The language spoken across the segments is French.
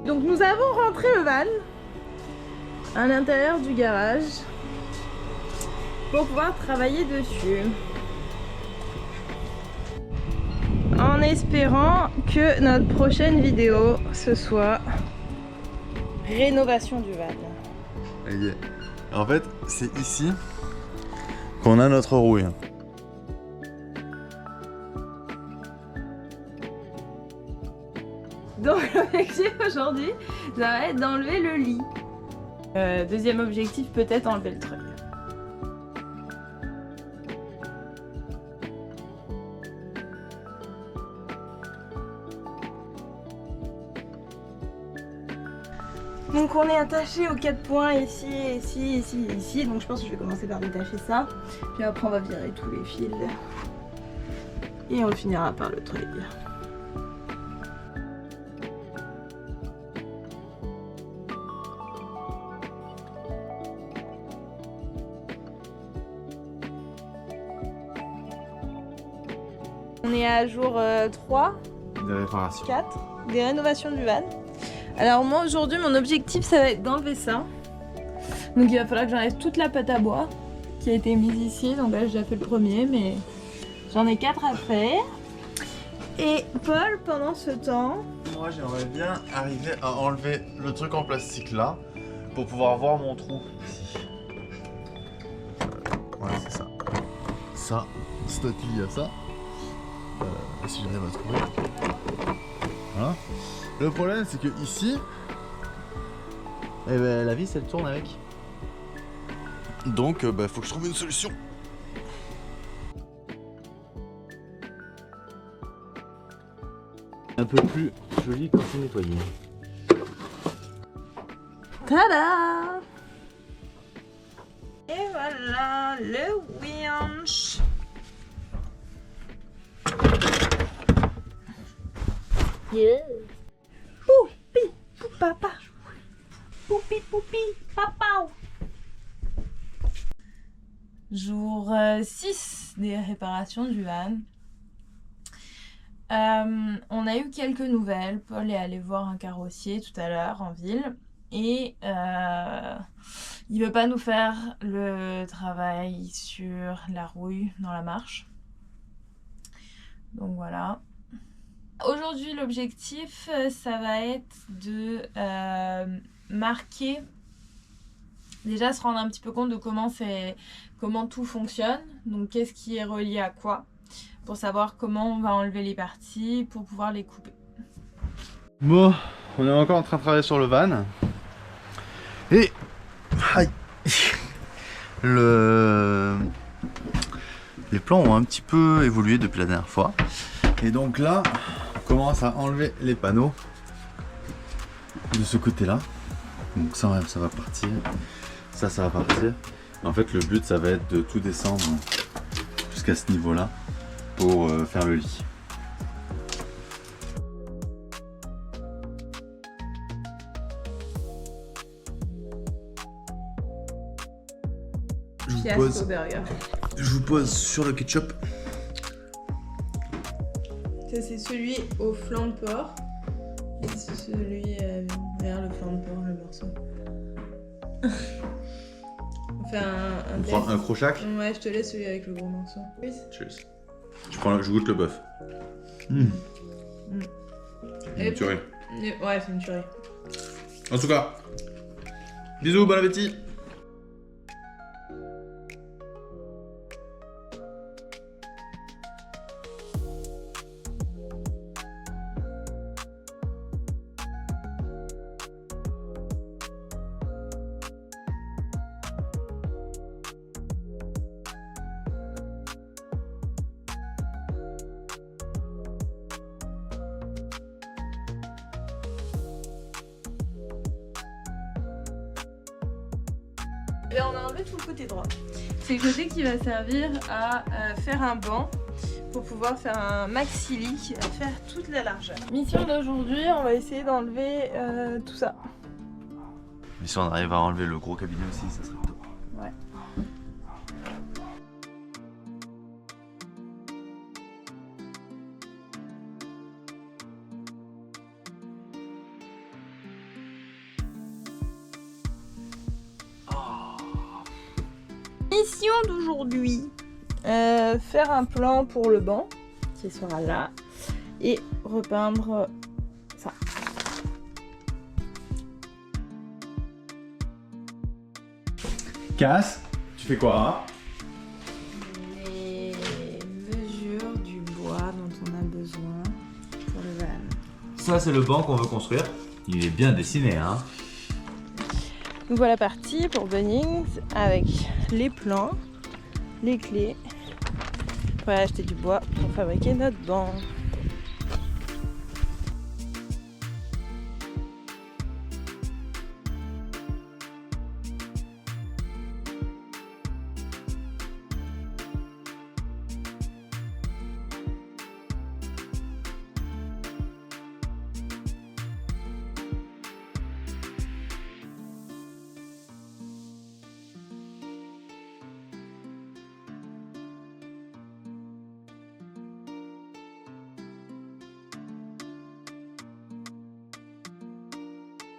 Donc nous avons rentré le van à l'intérieur du garage pour pouvoir travailler dessus. En espérant que notre prochaine vidéo ce soit rénovation du van. Yeah. En fait, c'est ici qu'on a notre rouille. Donc l'objectif aujourd'hui, ça va être d'enlever le lit. Deuxième objectif, peut-être enlever le treuil. Donc on est attaché aux 4 points ici, ici, ici, ici. Donc je pense que je vais commencer par détacher ça. Puis après on va virer tous les fils. Et on finira par le treuil. On est à jour 3, Des réparations. 4, des rénovations du van. Alors moi aujourd'hui mon objectif ça va être d'enlever ça. Donc il va falloir que j'enlève toute la pâte à bois qui a été mise ici. Donc là j'ai déjà fait le premier mais j'en ai 4 à faire. Et Paul pendant ce temps... Moi j'aimerais bien arriver à enlever le truc en plastique là pour pouvoir voir mon trou ici. Ouais c'est ça. Ça, statue il y a ça. Si j'arrive à trouver. Voilà. Le problème c'est que ici, eh ben, la vis elle tourne avec. Donc faut que je trouve une solution. Un peu plus joli quand c'est nettoyé. Tada! Et voilà le winch. Yeah. Poupi, papa. Poupi, poupi, papa. Jour 6 des réparations du van. On a eu quelques nouvelles. Paul est allé voir un carrossier tout à l'heure en ville. Et il veut pas nous faire le travail sur la rouille dans la marche. Donc voilà. Aujourd'hui, l'objectif, ça va être de marquer, déjà se rendre un petit peu compte de comment tout fonctionne, donc qu'est-ce qui est relié à quoi, pour savoir comment on va enlever les parties, pour pouvoir les couper. Bon, on est encore en train de travailler sur le van. Et... Aïe. Les plans ont un petit peu évolué depuis la dernière fois. Et donc là, on commence à enlever les panneaux de ce côté-là. Donc ça va partir. Ça va partir. En fait, le but, ça va être de tout descendre jusqu'à ce niveau-là pour faire le lit. Je vous pose sur le ketchup. Ça c'est celui au flanc de porc. Et c'est celui vers le flanc de porc, le morceau. On fait un test. Un crochac. Ouais, je te laisse celui avec le gros morceau. Oui. Cheers. Je goûte le bœuf. Une tuerie. Ouais, c'est une tuerie. En tout cas, bisous, bon appétit. Et on a enlevé tout le côté droit. C'est le côté qui va servir à faire un banc pour pouvoir faire un maxi-lit qui va faire toute la largeur. Mission d'aujourd'hui, on va essayer d'enlever tout ça. Mais si on arrive à enlever le gros cabinet aussi, ça serait top. Ouais. mission d'aujourd'hui, faire un plan pour le banc qui sera là et repeindre ça. Cass, tu fais quoi? Les mesures du bois dont on a besoin pour le van. Ça c'est le banc qu'on veut construire. Il est bien dessiné hein. Nous voilà partis pour Bunnings avec les plans, les clés pour aller acheter du bois pour fabriquer notre banc.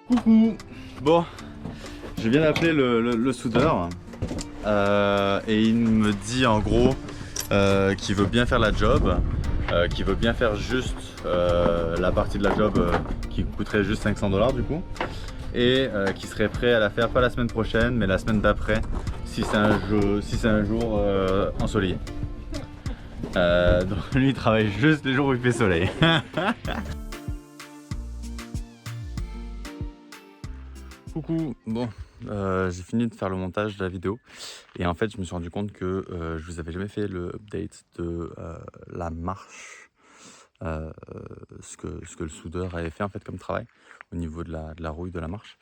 Coucou. Bon, je viens d'appeler le soudeur et il me dit en gros qu'il veut bien faire la job, qu'il veut bien faire juste la partie de la job qui coûterait juste 500 $ du coup, et qu'il serait prêt à la faire pas la semaine prochaine mais la semaine d'après si c'est un jour ensoleillé. Donc lui il travaille juste les jours où il fait soleil. Coucou, bon, j'ai fini de faire le montage de la vidéo et en fait je me suis rendu compte que je vous avais jamais fait le update de la marche, ce que le soudeur avait fait en fait comme travail au niveau de la rouille de la marche.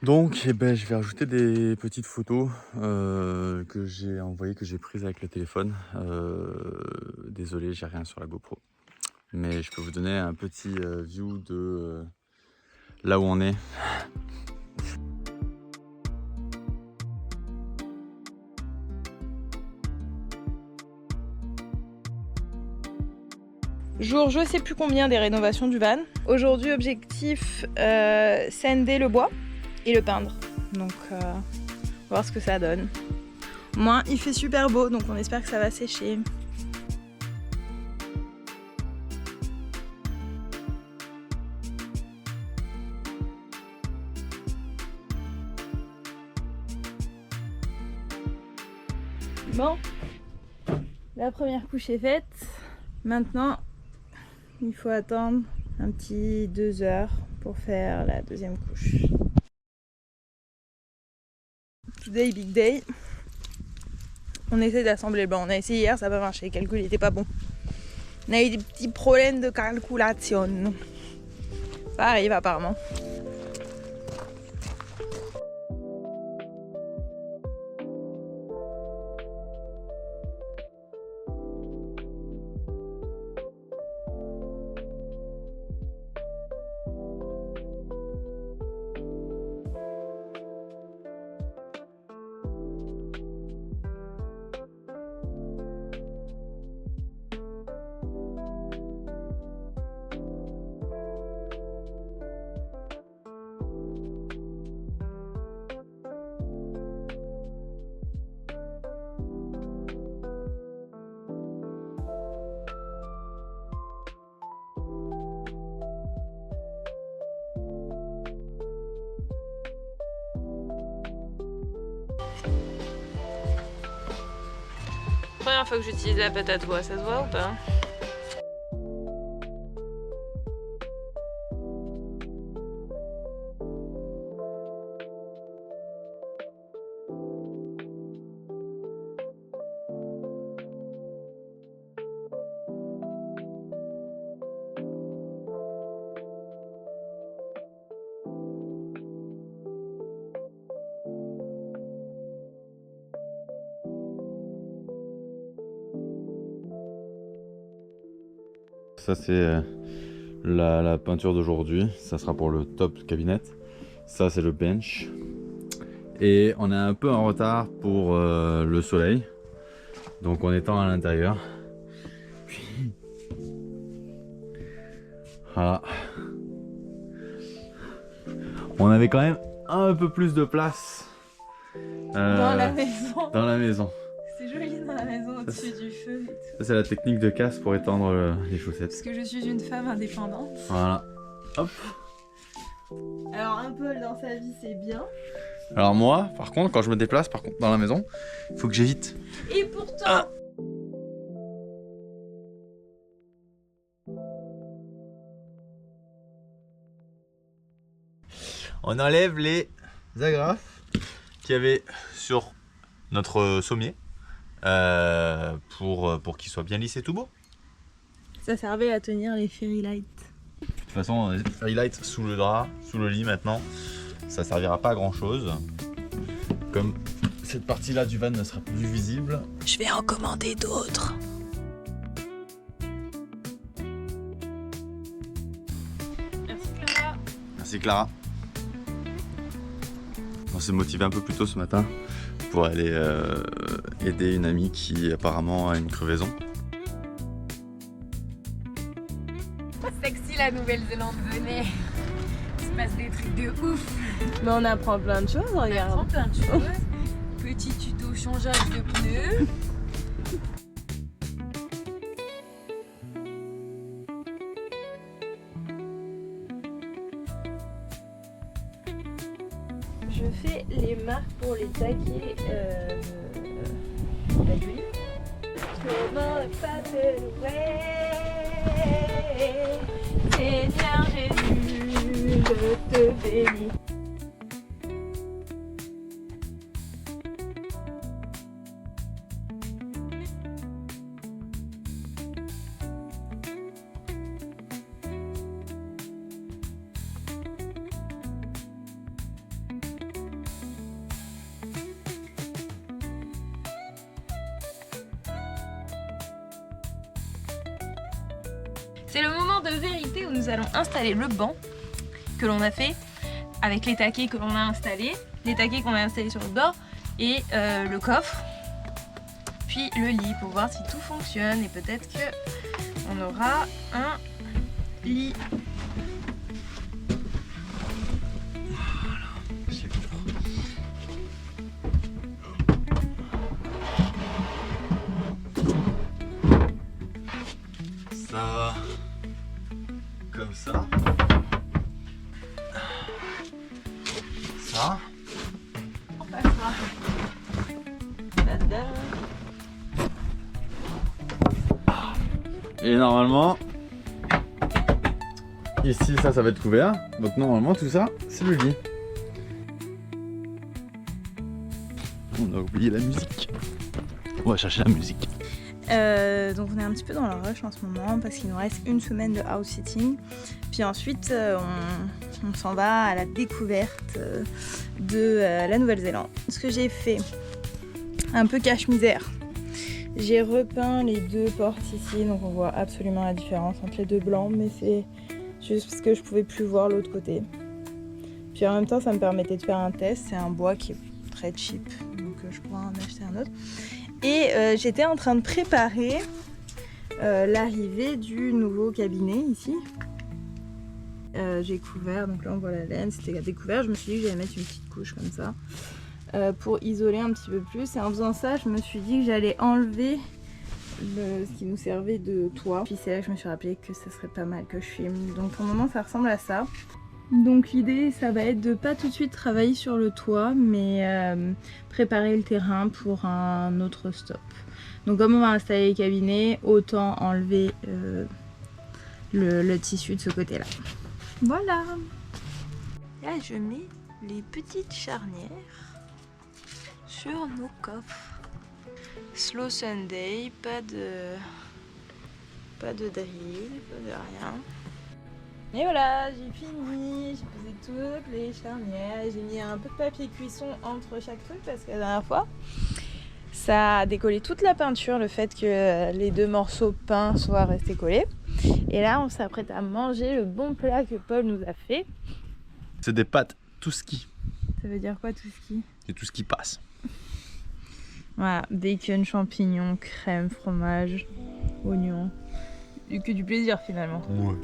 Donc eh ben, je vais rajouter des petites photos que j'ai envoyées, que j'ai prises avec le téléphone. Désolé, j'ai rien sur la GoPro, mais je peux vous donner un petit view de là où on est. Jour je sais plus combien des rénovations du van. Aujourd'hui objectif sander le bois et le peindre. Donc voir ce que ça donne. Au moins il fait super beau donc on espère que ça va sécher. Bon, la première couche est faite. Maintenant il faut attendre un petit 2 heures pour faire la deuxième couche. Today, big day. On essaie d'assembler le banc. On a essayé hier, ça n'a pas marché. Le calcul n'était pas bon. On a eu des petits problèmes de calculation. Ça arrive apparemment. Première fois que j'utilise la pâte à doigts, ça se voit ou pas? Ça c'est la peinture d'aujourd'hui, ça sera pour le top cabinet. Ça c'est le bench. Et on est un peu en retard pour le soleil. Donc on étend à l'intérieur. Puis voilà. On avait quand même un peu plus de place Dans la maison. Dans la maison. C'est joli dans la maison au-dessus du feu et tout. Ça, c'est la technique de casse pour étendre les chaussettes. Parce que je suis une femme indépendante. Voilà. Hop. Alors un peu dans sa vie c'est bien. Alors moi, par contre, quand je me déplace dans la maison, il faut que j'évite. Et pourtant... Ah. On enlève les agrafes qu'il y avait sur notre sommier pour qu'il soit bien lisse et tout beau. Ça servait à tenir les fairy lights. De toute façon, les fairy lights sous le drap, sous le lit maintenant, ça servira pas à grand chose. Comme cette partie là du van ne sera plus visible. Je vais en commander d'autres. Merci Clara. Merci Clara. On s'est motivé un peu plus tôt ce matin pour aller aider une amie qui apparemment a une crevaison. Sexy la Nouvelle-Zélande, venez. Il se passe des trucs de ouf. Mais on apprend plein de choses, regarde. On apprend plein de choses. Petit tuto changeage de pneus. Je fais les marques pour les taquets de la grille. Comment pas te louer, Seigneur Jésus, je te bénis. C'est le moment de vérité où nous allons installer le banc que l'on a fait avec les taquets que l'on a installés, les taquets qu'on a installés sur le bord et le coffre, puis le lit pour voir si tout fonctionne et peut-être que on aura un lit. Ça, comme ça. Ça. On passera là-dedans. Et normalement, ici ça va être couvert. Donc normalement tout ça, c'est le lit. On a oublié la musique. On va chercher la musique. Donc on est un petit peu dans le rush en ce moment parce qu'il nous reste une semaine de house sitting. Puis ensuite on s'en va à la découverte de la Nouvelle-Zélande. Ce que j'ai fait, un peu cache-misère. J'ai repeint les deux portes ici, donc on voit absolument la différence entre les deux blancs, mais c'est juste parce que je pouvais plus voir l'autre côté. Puis en même temps ça me permettait de faire un test, c'est un bois qui est très cheap, donc je pourrais en acheter un autre. Et j'étais en train de préparer l'arrivée du nouveau cabinet ici. J'ai couvert, donc là on voit la laine, c'était à découvert. Je me suis dit que j'allais mettre une petite couche comme ça pour isoler un petit peu plus. Et en faisant ça, je me suis dit que j'allais enlever ce qui nous servait de toit. Puis c'est là que je me suis rappelé que ça serait pas mal que je filme. Donc pour le moment ça ressemble à ça. Donc l'idée ça va être de pas tout de suite travailler sur le toit mais préparer le terrain pour un autre stop. Donc comme on va installer les cabinets, autant enlever le tissu de ce côté là. Voilà. Là je mets les petites charnières sur nos coffres. Slow Sunday, pas de drill, pas de rien. Et voilà, j'ai fini, j'ai posé toutes les charnières, j'ai mis un peu de papier cuisson entre chaque truc parce que la dernière fois, ça a décollé toute la peinture, le fait que les deux morceaux peints soient restés collés. Et là, on s'apprête à manger le bon plat que Paul nous a fait. C'est des pâtes tout ski. Ça veut dire quoi tout ski? C'est tout ce qui passe. Voilà, bacon, champignons, crème, fromage, oignons. Que du plaisir finalement. Ouais.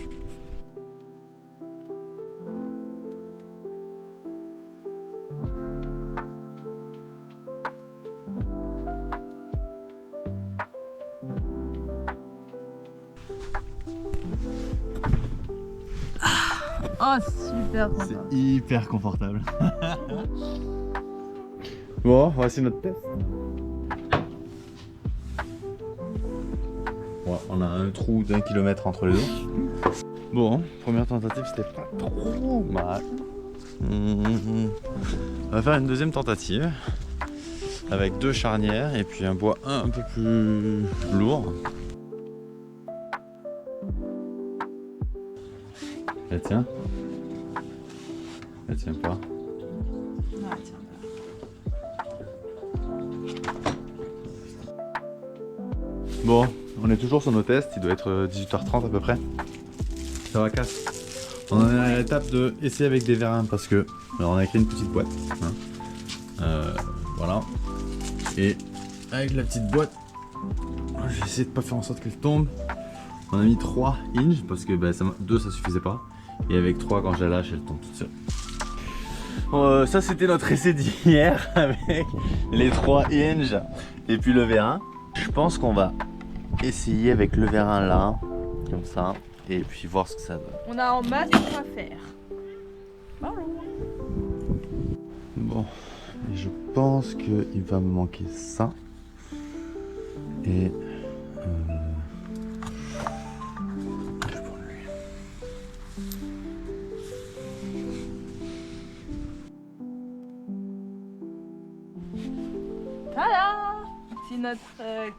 Oh, super content. C'est hyper confortable. Bon, voici notre test. Ouais, on a un trou d'1 kilomètre entre les deux. Bon, première tentative, c'était pas trop mal. On va faire une deuxième tentative avec 2 charnières et puis un bois un peu plus lourd. Elle tient? Elle tient pas. Non, elle tient pas. Bon, on est toujours sur nos tests, il doit être 18h30 à peu près. Ça va casse. On en est à l'étape de essayer avec des vérins parce que alors on a créé une petite boîte. Hein. Voilà. Et avec la petite boîte, j'ai essayé de pas faire en sorte qu'elle tombe. On a mis 3 hinges parce que 2 ça suffisait pas. Et avec 3 quand je la lâche elle tombe toute seule. Ça c'était notre essai d'hier avec les 3 hinges et puis le vérin. Je pense qu'on va essayer avec le vérin là, comme ça, et puis voir ce que ça donne. On a en masse quoi faire. Bon, et je pense qu'il va me manquer ça. Et pour lui. Tada! C'est notre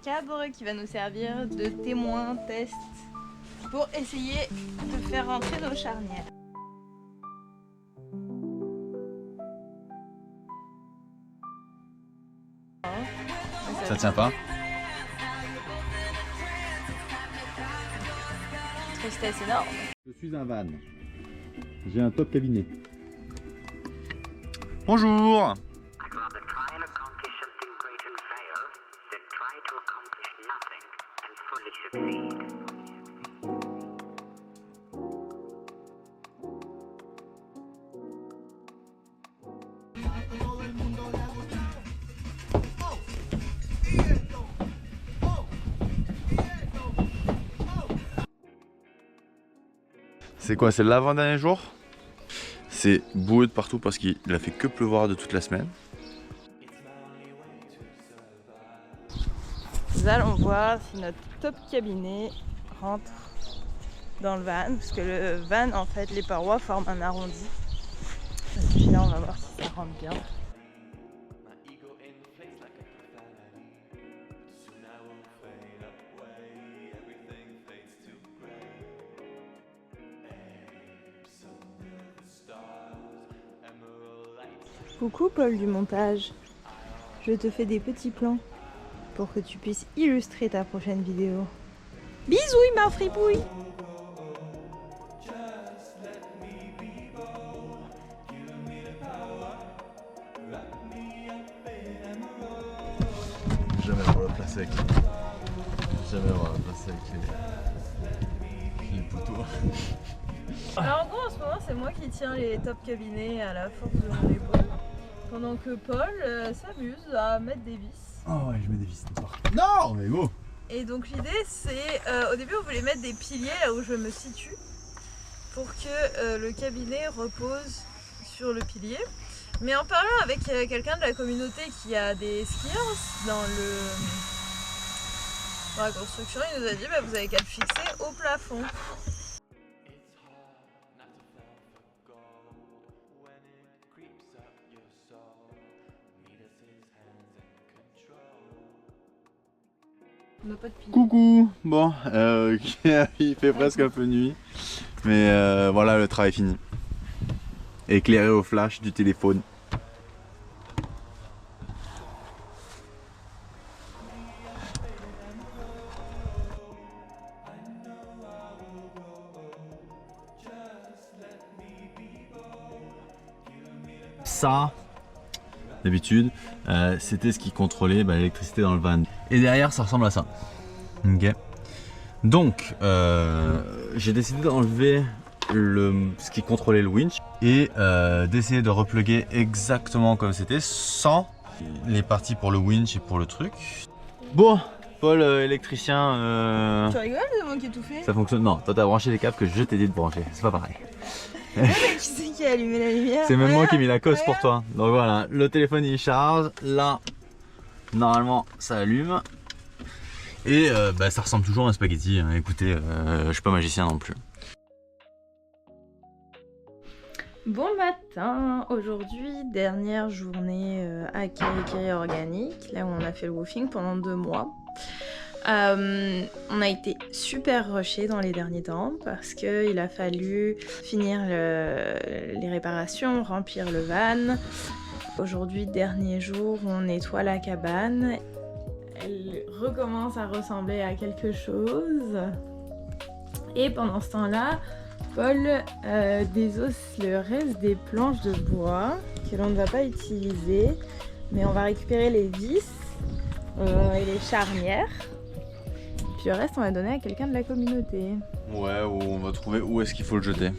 cadre qui va nous servir de témoin test pour essayer de faire rentrer nos charnières. Ça tient pas? Tristesse énorme. Je suis un van. J'ai un top cabinet. Bonjour! C'est quoi, c'est l'avant-dernier jour? C'est boueux de partout parce qu'il a fait que pleuvoir de toute la semaine. Nous allons voir si notre top cabinet rentre dans le van, parce que le van, en fait, les parois forment un arrondi. Et puis là, on va voir si ça rentre bien. Coucou Paul du montage, je te fais des petits plans pour que tu puisses illustrer ta prochaine vidéo. Bisous ma fripouille! Jamais avoir le placer avec jamais avoir le placer avec les poteaux. Alors en gros en ce moment c'est moi qui tiens les top cabinets à la force de mon épaule. Pendant que Paul s'amuse à mettre des vis. Oh ouais, je mets des vis ce soir. Non mais go. Et donc l'idée c'est, au début on voulait mettre des piliers là où je me situe pour que le cabinet repose sur le pilier. Mais en parlant avec quelqu'un de la communauté qui a des skiers dans la construction, il nous a dit bah, vous avez qu'à le fixer au plafond. On n'a pas de pilier. Coucou. Bon, il fait presque un peu nuit. Mais voilà, le travail fini. Éclairé au flash du téléphone. Ça, d'habitude, c'était ce qui contrôlait l'électricité dans le van. Et derrière, ça ressemble à ça. Ok. Donc, j'ai décidé d'enlever ce qui contrôlait le winch et d'essayer de repluguer exactement comme c'était sans les parties pour le winch et pour le truc. Bon, Paul, électricien. Tu rigoles, c'est moi qui ai tout fait. Ça fonctionne. Non, toi t'as branché les câbles que je t'ai dit de brancher. C'est pas pareil. Ouais, mais qui c'est qui a allumé la lumière? C'est même moi qui ai mis la cause pour regarde. toi. Donc voilà, le téléphone il charge. Là, normalement, ça allume. Et bah, ça ressemble toujours à un spaghetti. Hein. Écoutez, je suis pas magicien non plus. Bon matin, aujourd'hui dernière journée à Kiri Organique, là où on a fait le woofing pendant 2 mois. On a été super rushés dans les derniers temps parce qu'il a fallu finir les réparations, remplir le van. Aujourd'hui, dernier jour, on nettoie la cabane. Elle recommence à ressembler à quelque chose. Et pendant ce temps-là, Paul désosse le reste des planches de bois que l'on ne va pas utiliser, mais on va récupérer les vis et les charnières. Puis le reste, on va donner à quelqu'un de la communauté. Ouais, ou on va trouver où est-ce qu'il faut le jeter.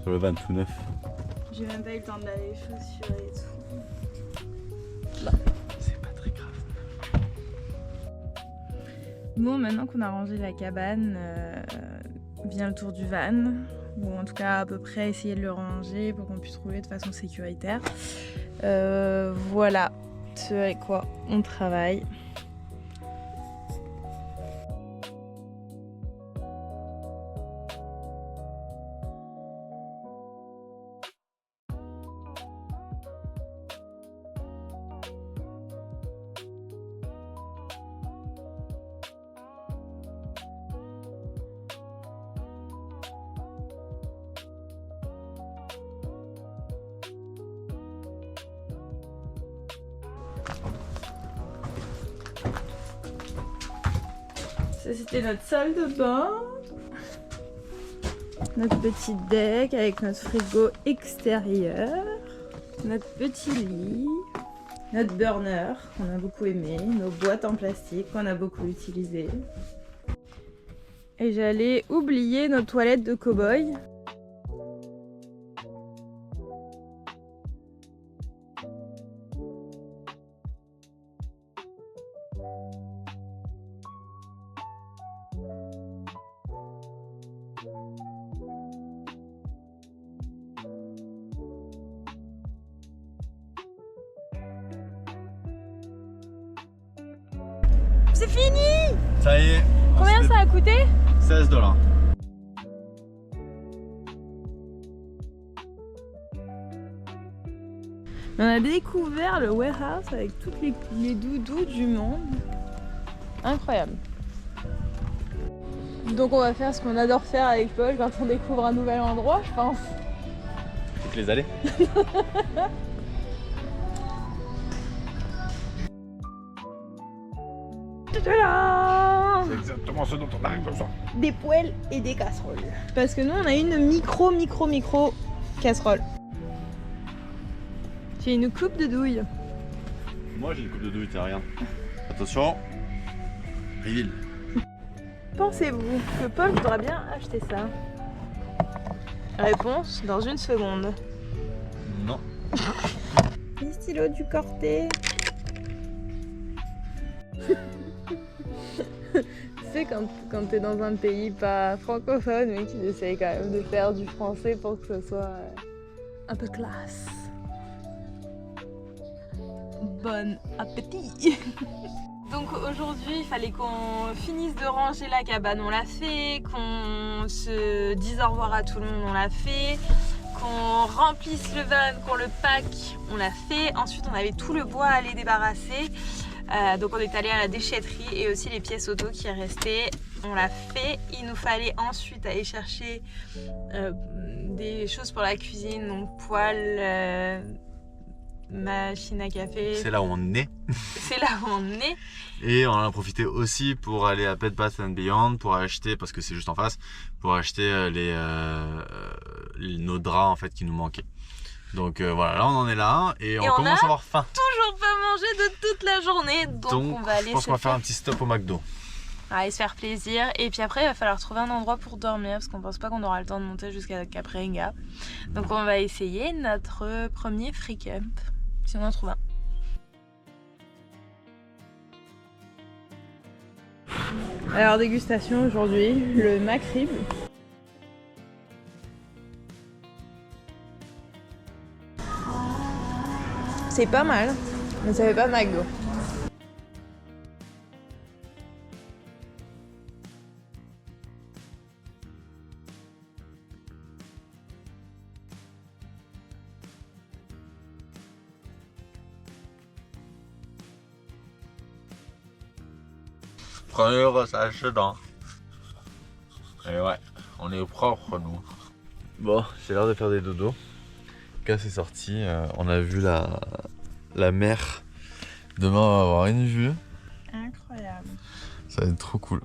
Sur le van tout neuf. J'ai même pas eu le temps de laver les chaussures et tout. C'est pas très grave. Bon, maintenant qu'on a rangé la cabane, vient le tour du van. Ou en tout cas à peu près essayer de le ranger pour qu'on puisse rouler de façon sécuritaire. Voilà ce avec quoi on travaille. Ça c'était notre salle de bain, notre petit deck avec notre frigo extérieur, notre petit lit, notre burner qu'on a beaucoup aimé, nos boîtes en plastique qu'on a beaucoup utilisées. Et j'allais oublier nos toilettes de cow-boy. C'est fini! Ça y est. Combien ça a coûté? 16 $. On a découvert le warehouse avec toutes les doudous du monde. Incroyable. Donc on va faire ce qu'on adore faire avec Paul quand on découvre un nouvel endroit, je pense. Toutes les allées. Tadam! C'est exactement ce dont on arrive besoin. Des poêles et des casseroles. Parce que nous on a une micro casserole. J'ai une coupe de douille. Moi j'ai une coupe de douille, t'as rien. Attention. Reveal. Pensez-vous que Paul voudra bien acheter ça? Réponse dans une seconde. Non. Les stylos du Corté. Tu sais quand t'es dans un pays pas francophone mais qu'ils essayent quand même de faire du français pour que ce soit un peu classe. Bon appétit. Donc aujourd'hui il fallait qu'on finisse de ranger la cabane, on l'a fait, qu'on se dise au revoir à tout le monde, on l'a fait, qu'on remplisse le van, qu'on le pack, on l'a fait. Ensuite on avait tout le bois à aller débarrasser. Donc on est allé à la déchetterie et aussi les pièces auto qui restaient, on l'a fait. Il nous fallait ensuite aller chercher des choses pour la cuisine, donc poêle, machine à café. C'est là où on est. C'est là où on est. Et on en a profité aussi pour aller à Bed Bath & Beyond pour acheter, parce que c'est juste en face, pour acheter nos draps en fait qui nous manquaient. Donc voilà, là on en est là et on commence à avoir faim. Toujours pas mangé de toute la journée, donc on va aller je pense se qu'on va faire faire un petit stop au McDo. aller se faire plaisir. Et puis après, il va falloir trouver un endroit pour dormir parce qu'on pense pas qu'on aura le temps de monter jusqu'à Caprenga. Donc on va essayer notre premier free camp, si on en trouve un. Alors dégustation aujourd'hui, le McRib. C'est pas mal, mais ça fait pas McDo. Premier repassage dedans. Et ouais, on est propre nous. Bon, j'ai l'air de faire des dodos. Cas c'est sorti, on a vu la mer. Demain on va avoir une vue. Incroyable. Ça va être trop cool.